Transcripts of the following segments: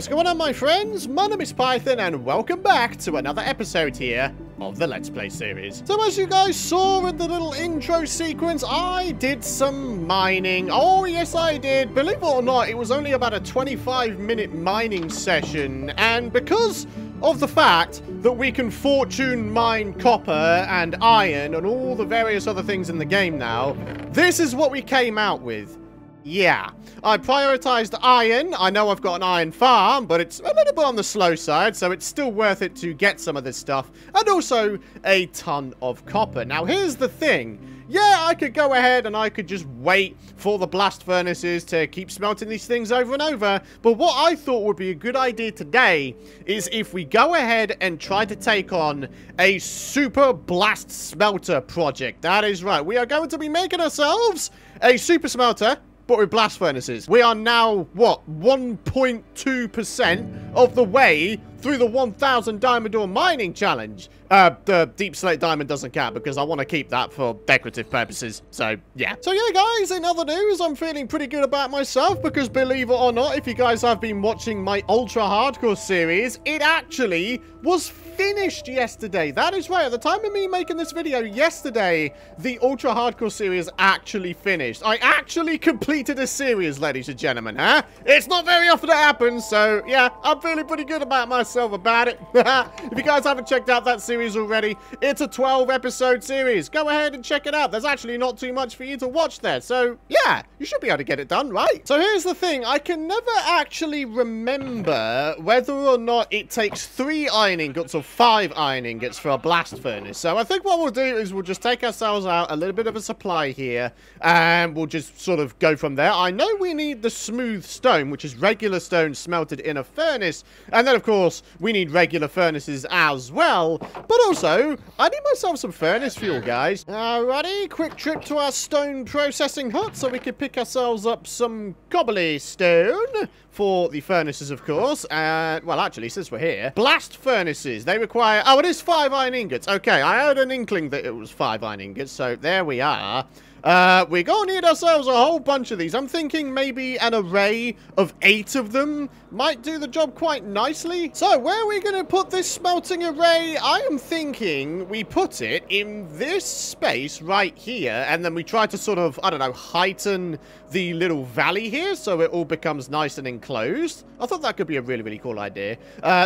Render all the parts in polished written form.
what's going on, my friends? My name is Python, and welcome back to another episode here of the Let's Play series. So as you guys saw in the little intro sequence, I did some mining. Oh, yes, I did. Believe it or not, it was only about a 25-minute mining session, and because of the fact that we can fortune mine copper and iron and all the various other things in the game now, this is what we came out with. Yeah, I prioritized iron. I know I've got an iron farm, but it's a little bit on the slow side, so it's still worth it to get some of this stuff, and also a ton of copper. Now, here's the thing. Yeah, I could go ahead and I could just wait for the blast furnaces to keep smelting these things over and over, but what I thought would be a good idea today is if we go ahead and try to take on a super blast smelter project. That is right. We are going to be making ourselves a super smelter, but with blast furnaces. We are now, what, 1.2% of the way through the 1,000 diamond ore mining challenge. The deep slate diamond doesn't count because I want to keep that for decorative purposes. So, yeah. So, yeah, guys, in other news, I'm feeling pretty good about myself because, believe it or not, if you guys have been watching my ultra hardcore series, it actually was finished yesterday. That is right. At the time of me making this video yesterday, the ultra hardcore series actually finished. I actually completed a series, ladies and gentlemen, huh? It's not very often it happens, so, yeah, I'm feeling pretty good about myself about it. If you guys haven't checked out that series already, it's a 12-episode series. Go ahead and check it out. There's actually not too much for you to watch there. So, yeah, you should be able to get it done, right? So here's the thing. I can never actually remember whether or not it takes 3 iron ingots or 5 iron ingots for a blast furnace. So I think what we'll do is we'll just take ourselves out a little bit of a supply here, and we'll just sort of go from there. I know we need the smooth stone, which is regular stone smelted in a furnace, and then, of course, we need regular furnaces as well. But also, I need myself some furnace fuel, guys. Alrighty, quick trip to our stone processing hut so we can pick ourselves up some cobblestone for the furnaces, of course. Well, actually, since we're here, blast furnaces, they require... Oh, it is 5 iron ingots. Okay, I had an inkling that it was 5 iron ingots, so there we are. We're going to need ourselves a whole bunch of these. I'm thinking maybe an array of 8 of them might do the job quite nicely. So, where are we going to put this smelting array? I am thinking we put it in this space right here, and then we try to sort of, I don't know, heighten the little valley here so it all becomes nice and enclosed. I thought that could be a really, really cool idea.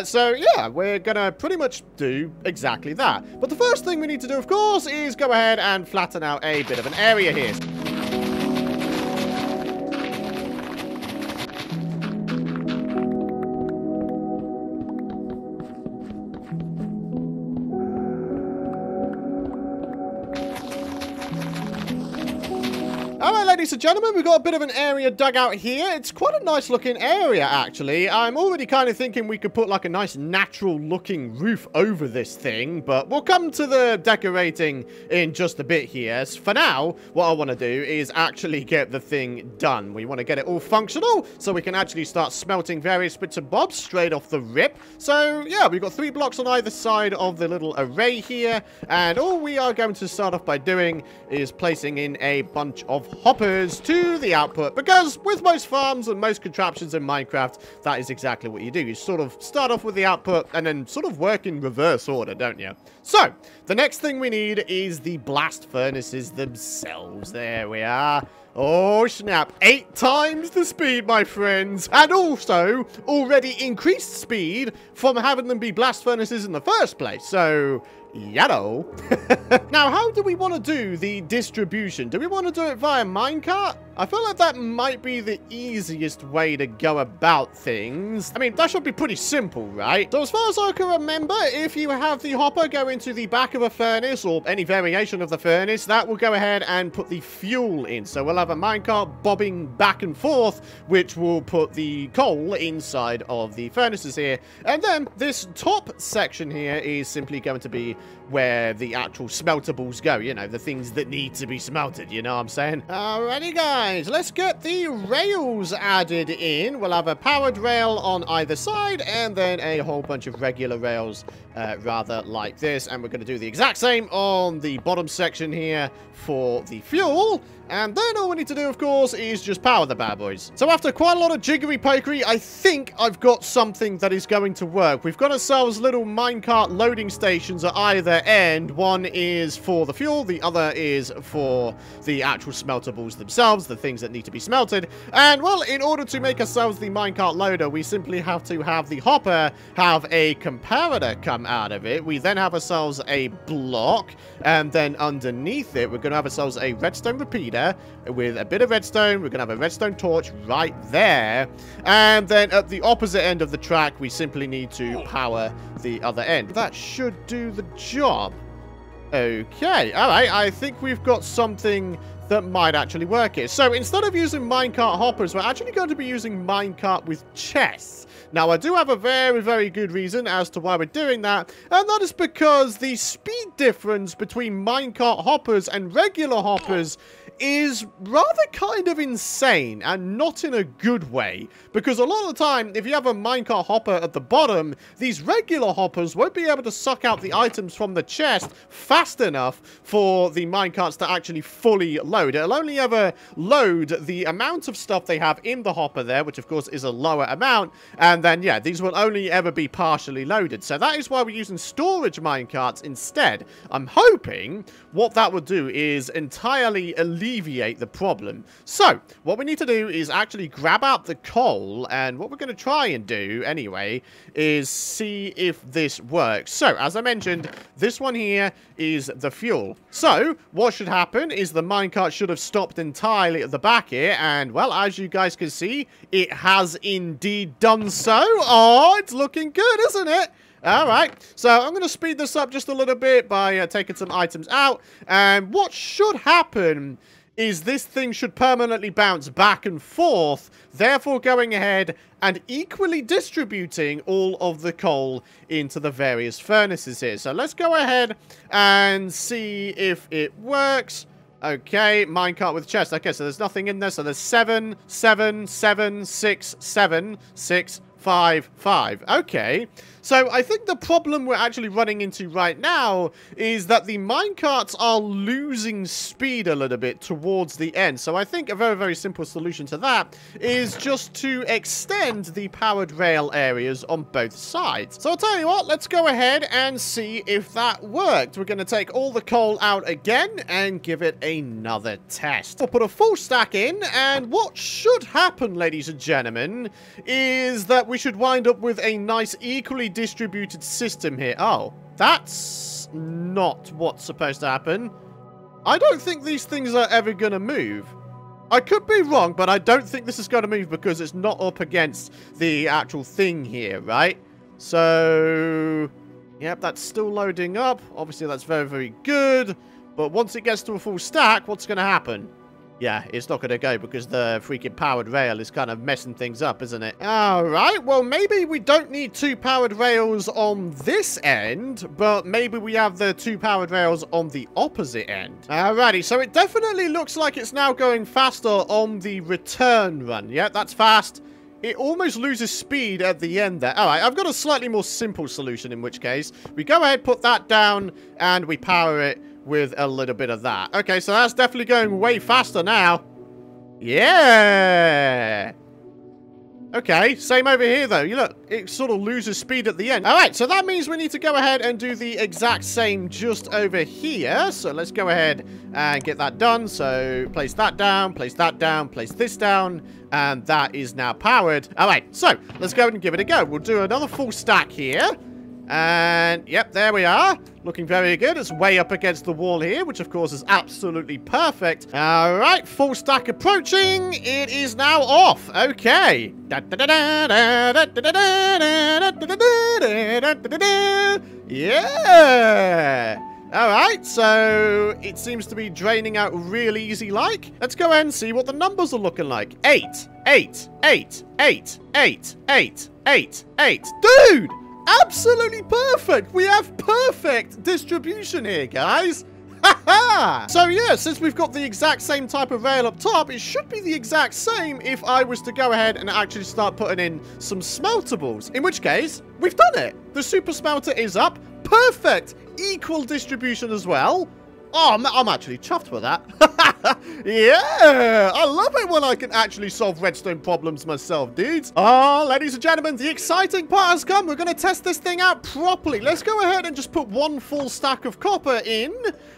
So, yeah, we're going to pretty much do exactly that. But the first thing we need to do, of course, is go ahead and flatten out a bit of an area here. Alright, ladies and gentlemen, we've got a bit of an area dug out here. It's quite a nice looking area, actually. I'm already kind of thinking we could put like a nice natural looking roof over this thing, but we'll come to the decorating in just a bit here. So for now, what I want to do is actually get the thing done. We want to get it all functional so we can actually start smelting various bits and bobs straight off the rip. So yeah, we've got 3 blocks on either side of the little array here, and all we are going to start off by doing is placing in a bunch of hoppers to the output, because with most farms and most contraptions in Minecraft, that is exactly what you do. You sort of start off with the output and then sort of work in reverse order, don't you? So, the next thing we need is the blast furnaces themselves. There we are. Oh, snap. 8 times the speed, my friends. And also, already increased speed from having them be blast furnaces in the first place. So, you know. Now, how do we want to do the distribution? Do we want to do it via minecart? I feel like that might be the easiest way to go about things. I mean, that should be pretty simple, right? So as far as I can remember, if you have the hopper go into the back of a furnace or any variation of the furnace, that will go ahead and put the fuel in. So we'll have a minecart bobbing back and forth, which will put the coal inside of the furnaces here. And then this top section here is simply going to be where the actual smeltables go. You know, the things that need to be smelted, you know what I'm saying? Alrighty, guys, let's get the rails added in. We'll have a powered rail on either side, and then a whole bunch of regular rails, rather like this. And we're going to do the exact same on the bottom section here for the fuel. And then all we need to do, of course, is just power the bad boys. So after quite a lot of jiggery-pokery, I think I've got something that is going to work. We've got ourselves little minecart loading stations at either end. One is for the fuel, the other is for the actual smelter balls themselves, the things that need to be smelted. And, well, in order to make ourselves the minecart loader, we simply have to have the hopper have a comparator come out of it. We then have ourselves a block, and then underneath it, we're going to have ourselves a redstone repeater with a bit of redstone. We're going to have a redstone torch right there. And then at the opposite end of the track, we simply need to power the other end. That should do the job. Okay. All right. I think we've got something that might actually work here. So instead of using minecart hoppers, we're actually going to be using minecart with chests. Now, I do have a very, very good reason as to why we're doing that, and that is because the speed difference between minecart hoppers and regular hoppers is rather kind of insane, and not in a good way, because a lot of the time, if you have a minecart hopper at the bottom, these regular hoppers won't be able to suck out the items from the chest fast enough for the minecarts to actually fully load. It'll only ever load the amount of stuff they have in the hopper there, which of course is a lower amount, and then yeah, these will only ever be partially loaded. So that is why we're using storage minecarts instead. I'm hoping what that would do is entirely alleviate the problem. So what we need to do is actually grab out the coal, and what we're going to try and do anyway is see if this works. So as I mentioned, this one here is the fuel. So what should happen is the minecart should have stopped entirely at the back here, and well, as you guys can see, it has indeed done so. Oh, it's looking good, isn't it? Alright, so I'm going to speed this up just a little bit by taking some items out, and what should happen is this thing should permanently bounce back and forth, therefore going ahead and equally distributing all of the coal into the various furnaces here. So let's go ahead and see if it works. Okay, minecart with chest. Okay, so there's nothing in there, so there's 7, 7, 7, 6, 7, 6, 5, 5. Okay, so I think the problem we're actually running into right now is that the minecarts are losing speed a little bit towards the end. So I think a very, very simple solution to that is just to extend the powered rail areas on both sides. So I'll tell you what, let's go ahead and see if that worked. We're going to take all the coal out again and give it another test. We'll put a full stack in, and what should happen, ladies and gentlemen, is that we should wind up with a nice equally distributed system here. Oh, that's not what's supposed to happen. I don't think these things are ever going to move. I could be wrong, but I don't think this is going to move because it's not up against the actual thing here, right? So, yep, that's still loading up. Obviously, that's very, very good. But once it gets to a full stack, what's going to happen? Yeah, it's not going to go because the freaking powered rail is kind of messing things up, isn't it? Alright, well, maybe we don't need 2 powered rails on this end, but maybe we have the 2 powered rails on the opposite end. Alrighty, so it definitely looks like it's now going faster on the return run. Yeah, that's fast. It almost loses speed at the end there. Alright, I've got a slightly more simple solution, in which case we go ahead, put that down, and we power it with a little bit of that. Okay, so that's definitely going way faster now. Yeah! Okay, same over here, though. You look, it sort of loses speed at the end. All right, so that means we need to go ahead and do the exact same just over here. So let's go ahead and get that done. So place that down, place that down, place this down, and that is now powered. All right, so let's go ahead and give it a go. We'll do another full stack here. And, yep, there we are. Looking very good. It's way up against the wall here, which, of course, is absolutely perfect. All right, full stack approaching. It is now off. Okay. Yeah. All right, so it seems to be draining out real easy like. Let's go ahead and see what the numbers are looking like. 8, 8, 8, 8, 8, 8, 8, 8. Dude! Absolutely perfect. We have perfect distribution here, guys. So yeah, since we've got the exact same type of rail up top, it should be the exact same if I was to go ahead and actually start putting in some smeltables. In which case, we've done it. The super smelter is up. Perfect. Equal distribution as well. Oh, I'm actually chuffed with that. Yeah, I love it when I can actually solve redstone problems myself, dudes. Ladies and gentlemen, the exciting part has come. We're going to test this thing out properly. Let's go ahead and just put one full stack of copper in,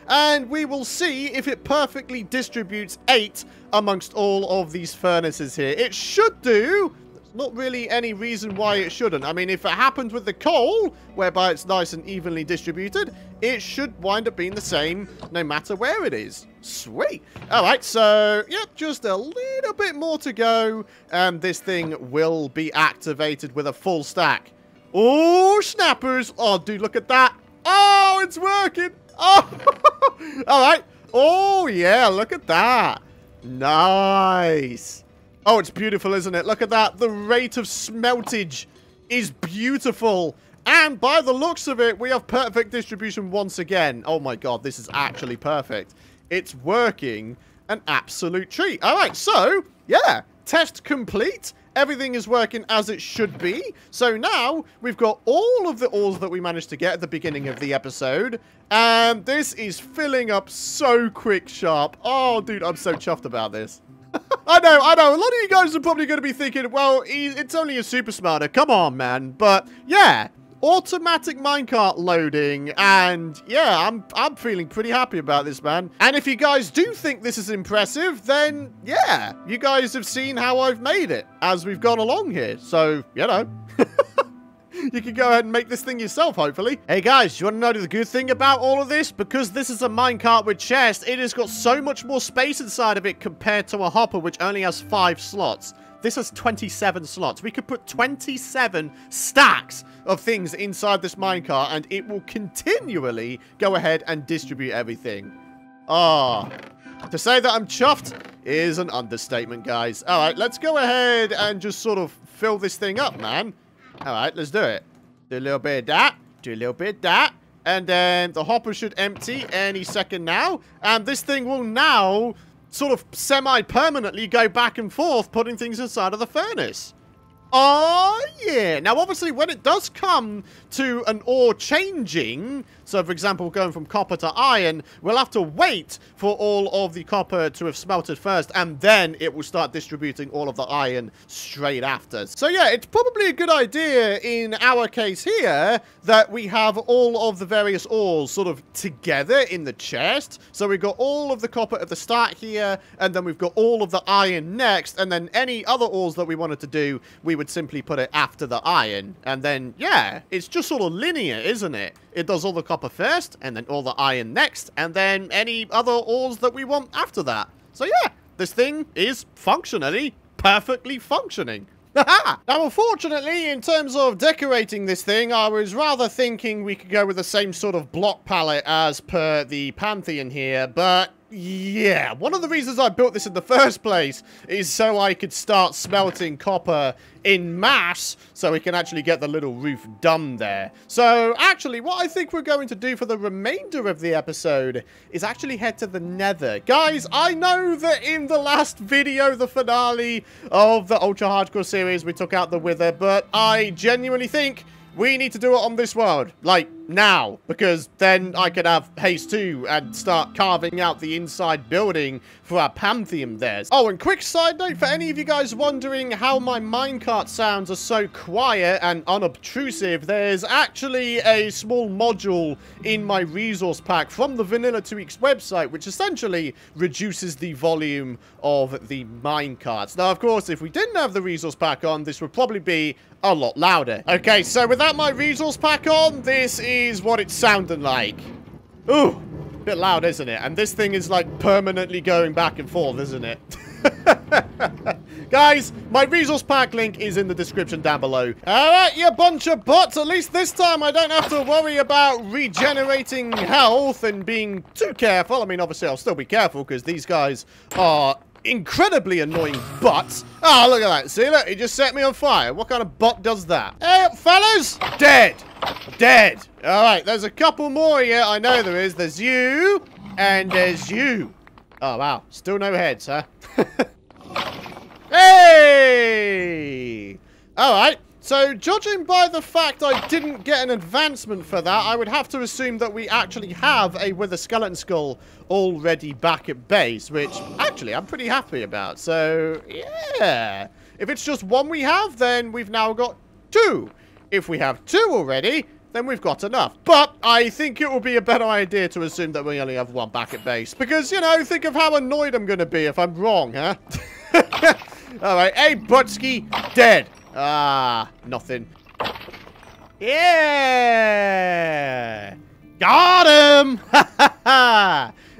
and we will see if it perfectly distributes 8 amongst all of these furnaces here. It should do. Not really any reason why it shouldn't. I mean, if it happened with the coal, whereby it's nice and evenly distributed, it should wind up being the same no matter where it is. Sweet. All right, so, yep, just a little bit more to go, and this thing will be activated with a full stack. Oh, snappers. Oh, dude, look at that. Oh, it's working. Oh, all right. Oh, yeah, look at that. Nice. Oh, it's beautiful, isn't it? Look at that. The rate of smeltage is beautiful. And by the looks of it, we have perfect distribution once again. Oh my god, this is actually perfect. It's working. An absolute treat. All right, so, yeah. Test complete. Everything is working as it should be. So now, we've got all of the ores that we managed to get at the beginning of the episode. And this is filling up so quick, sharp. Oh, dude, I'm so chuffed about this. I know. A lot of you guys are probably going to be thinking, well, it's only a super smelter. Come on, man. But, yeah, automatic minecart loading. And, yeah, I'm feeling pretty happy about this, man. And if you guys do think this is impressive, then, yeah, you guys have seen how I've made it as we've gone along here. So, you know. You can go ahead and make this thing yourself, hopefully. Hey, guys, do you want to know the good thing about all of this? Because this is a minecart with chest, it has got so much more space inside of it compared to a hopper, which only has 5 slots. This has 27 slots. We could put 27 stacks of things inside this minecart, and it will continually go ahead and distribute everything. To say that I'm chuffed is an understatement, guys. All right, let's go ahead and just sort of fill this thing up, man. All right, let's do it. Do a little bit of that. Do a little bit of that. And then the hopper should empty any second now. And this thing will now sort of semi-permanently go back and forth, putting things inside of the furnace. Oh, yeah. Now, obviously, when it does come to an ore changing, so, for example, going from copper to iron, we'll have to wait for all of the copper to have smelted first, and then it will start distributing all of the iron straight after. So, yeah, it's probably a good idea in our case here that we have all of the various ores sort of together in the chest. So, we've got all of the copper at the start here, and then we've got all of the iron next, and then any other ores that we wanted to do, we would simply put it after the iron. And then, yeah, it's just sort of linear, isn't it? It does all the copper first, and then all the iron next, and then any other ores that we want after that. So, yeah, this thing is functionally perfectly functioning. Now, unfortunately, in terms of decorating this thing, I was rather thinking we could go with the same sort of block palette as per the Pantheon here, but yeah, one of the reasons I built this in the first place is so I could start smelting copper in mass so we can actually get the little roof done there. So actually, what I think we're going to do for the remainder of the episode is actually head to the Nether. Guys, I know that in the last video, the finale of the Ultra Hardcore series, we took out the Wither, but I genuinely think we need to do it on this world, like, now, because then I could have haste 2 and start carving out the inside building for our Pantheon there. Oh, and quick side note for any of you guys wondering how my minecart sounds are so quiet and unobtrusive, there's actually a small module in my resource pack from the Vanilla 2X website, which essentially reduces the volume of the minecarts. Now, of course, if we didn't have the resource pack on, this would probably be a lot louder. Okay, so without my resource pack on, this is what it's sounding like. Ooh, bit loud, isn't it? And this thing is like permanently going back and forth, isn't it? Guys, my resource pack link is in the description down below. Alright, you bunch of bots. At least this time I don't have to worry about regenerating health and being too careful. I mean, obviously I'll still be careful because these guys are incredibly annoying butts. Oh, look at that. See, look, he just set me on fire. What kind of butt does that? Hey, fellas! Dead! Dead! Alright, there's a couple more here. I know there is. There's you, and there's you. Oh, wow. Still no heads, huh? Hey! Alright. So, judging by the fact I didn't get an advancement for that, I would have to assume that we actually have a Wither Skeleton Skull already back at base, which, actually, I'm pretty happy about. So, yeah. If it's just one we have, then we've now got 2. If we have 2 already, then we've got enough. But I think it would be a better idea to assume that we only have 1 back at base. Because, you know, think of how annoyed I'm going to be if I'm wrong, huh? Alright, hey, Butsky, dead. Ah, nothing. Yeah! Got him!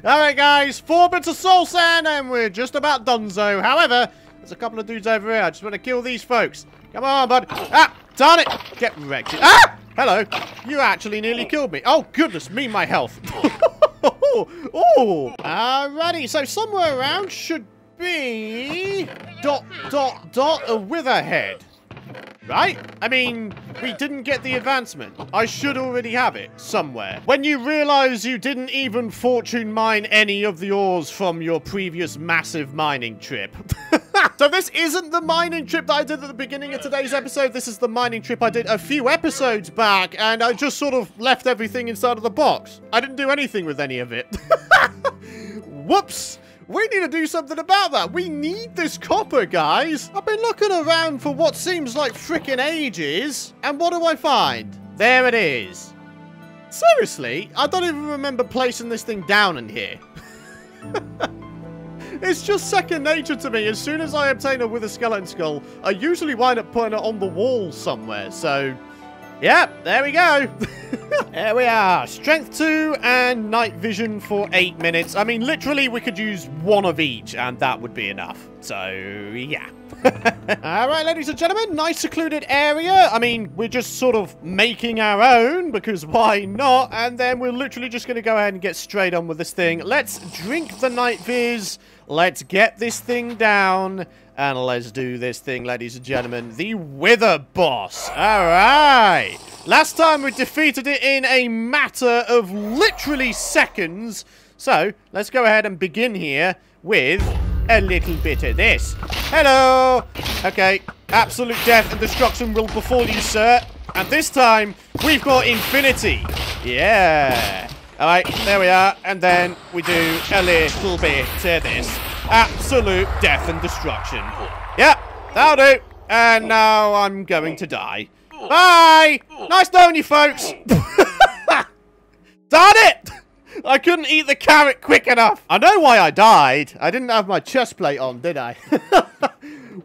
Alright, guys, 4 bits of soul sand, and we're just about donezo. However, there's a couple of dudes over here. I just want to kill these folks. Come on, bud. Ah, darn it. Get wrecked. Ah! Hello. You actually nearly killed me. Oh, goodness me, my health. Oh. Alrighty, so somewhere around should be... ... a wither head. Right? I mean, we didn't get the advancement. I should already have it somewhere. When you realize you didn't even fortune mine any of the ores from your previous massive mining trip. So this isn't the mining trip that I did at the beginning of today's episode. This is the mining trip I did a few episodes back, and I just sort of left everything inside of the box. I didn't do anything with any of it. Whoops. We need to do something about that. We need this copper, guys. I've been looking around for what seems like frickin' ages. And what do I find? There it is. Seriously? I don't even remember placing this thing down in here. It's just second nature to me. As soon as I obtain a Wither Skeleton Skull, I usually wind up putting it on the wall somewhere. So, yep, there we go. There we are. Strength 2 and night vision for 8 minutes. I mean, literally, we could use 1 of each, and that would be enough. So, yeah. Alright, ladies and gentlemen, nice secluded area. I mean, we're just sort of making our own, because why not? And then we're literally just going to go ahead and get straight on with this thing. Let's drink the night viz. Let's get this thing down. And let's do this thing, ladies and gentlemen. The Wither Boss. Alright. Last time we defeated it in a matter of literally seconds. So, let's go ahead and begin here with a little bit of this. Hello. Okay. Absolute death and destruction will befall you, sir. And this time, we've got infinity. Yeah. Alright, there we are. And then we do a little bit of this. Absolute death and destruction. Yep, that'll do. And now I'm going to die. Bye! Nice knowing you, folks. Darn it! I couldn't eat the carrot quick enough. I know why I died. I didn't have my chest plate on, did I?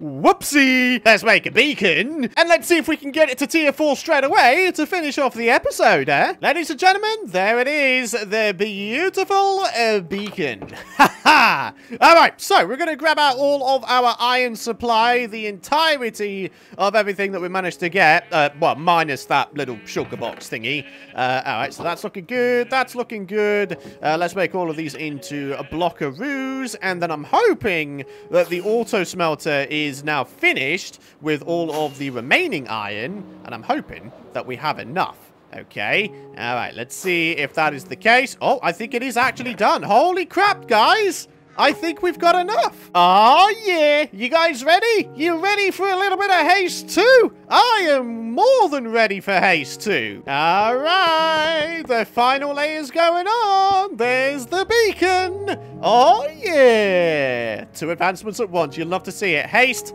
Whoopsie! Let's make a beacon, and let's see if we can get it to tier 4 straight away to finish off the episode, eh? Ladies and gentlemen, there it is, the beautiful beacon. Ha-ha! Alright, so we're going to grab out all of our iron supply, the entirety of everything that we managed to get, well, minus that little shulker box thingy. Alright, so that's looking good, that's looking good. Let's make all of these into a blockaroos, and then I'm hoping that the auto smelter is now finished with all of the remaining iron, and I'm hoping that we have enough. Okay, alright, let's see if that is the case. Oh, I think it is actually done. Holy crap, guys! I think we've got enough. Oh, yeah. You guys ready? You ready for a little bit of haste too? I am more than ready for haste too. All right. The final layer's going on. There's the beacon. Oh, yeah. 2 advancements at once. You'll love to see it. Haste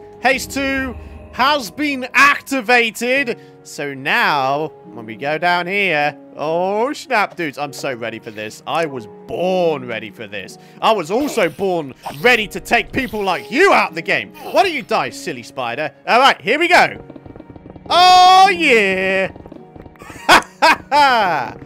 2 has been activated. So now, when we go down here, oh snap, dudes, I'm so ready for this. I was born ready for this. I was also born ready to take people like you out the game. Why don't you die, silly spider? All right, here we go. Oh, yeah. Ha, ha, ha.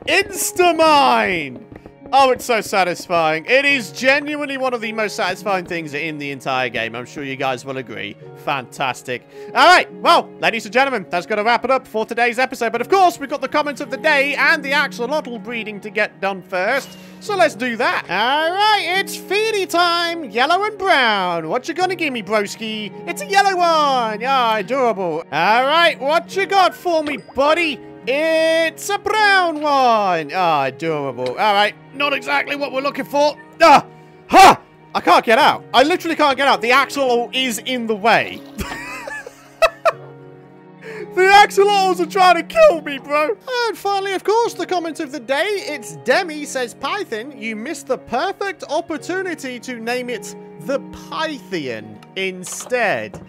Insta-mine. Oh, it's so satisfying. It is genuinely one of the most satisfying things in the entire game. I'm sure you guys will agree. Fantastic. All right. Well, ladies and gentlemen, that's going to wrap it up for today's episode. But of course, we've got the comments of the day and the axolotl breeding to get done first. So let's do that. All right. It's feedy time. Yellow and brown. What you going to give me, broski? It's a yellow one. Ah, adorable. All right. What you got for me, buddy? It's a brown one. Ah, adorable. All right. Not exactly what we're looking for. Ah! Ha! I can't get out. I literally can't get out. The axle is in the way. The axolotls are trying to kill me, bro. And finally, of course, the comment of the day. It's Demi says, Python, you missed the perfect opportunity to name it the Pythian instead.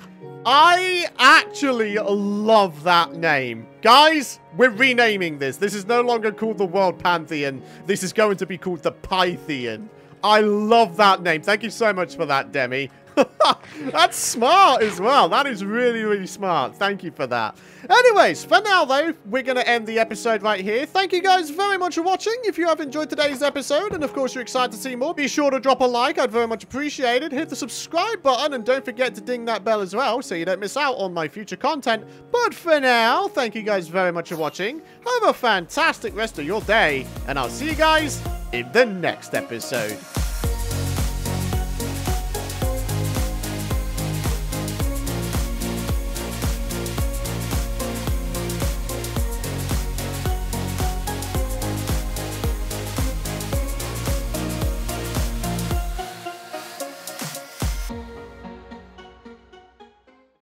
I actually love that name. Guys, we're renaming this. This is no longer called the World Pantheon. This is going to be called the Pythian. I love that name. Thank you so much for that, Demi. That's smart as well. That is really, really smart. Thank you for that. Anyways, for now, though, we're going to end the episode right here. Thank you guys very much for watching. If you have enjoyed today's episode, and of course you're excited to see more, be sure to drop a like. I'd very much appreciate it. Hit the subscribe button, and don't forget to ding that bell as well, so you don't miss out on my future content. But for now, thank you guys very much for watching. Have a fantastic rest of your day, and I'll see you guys in the next episode.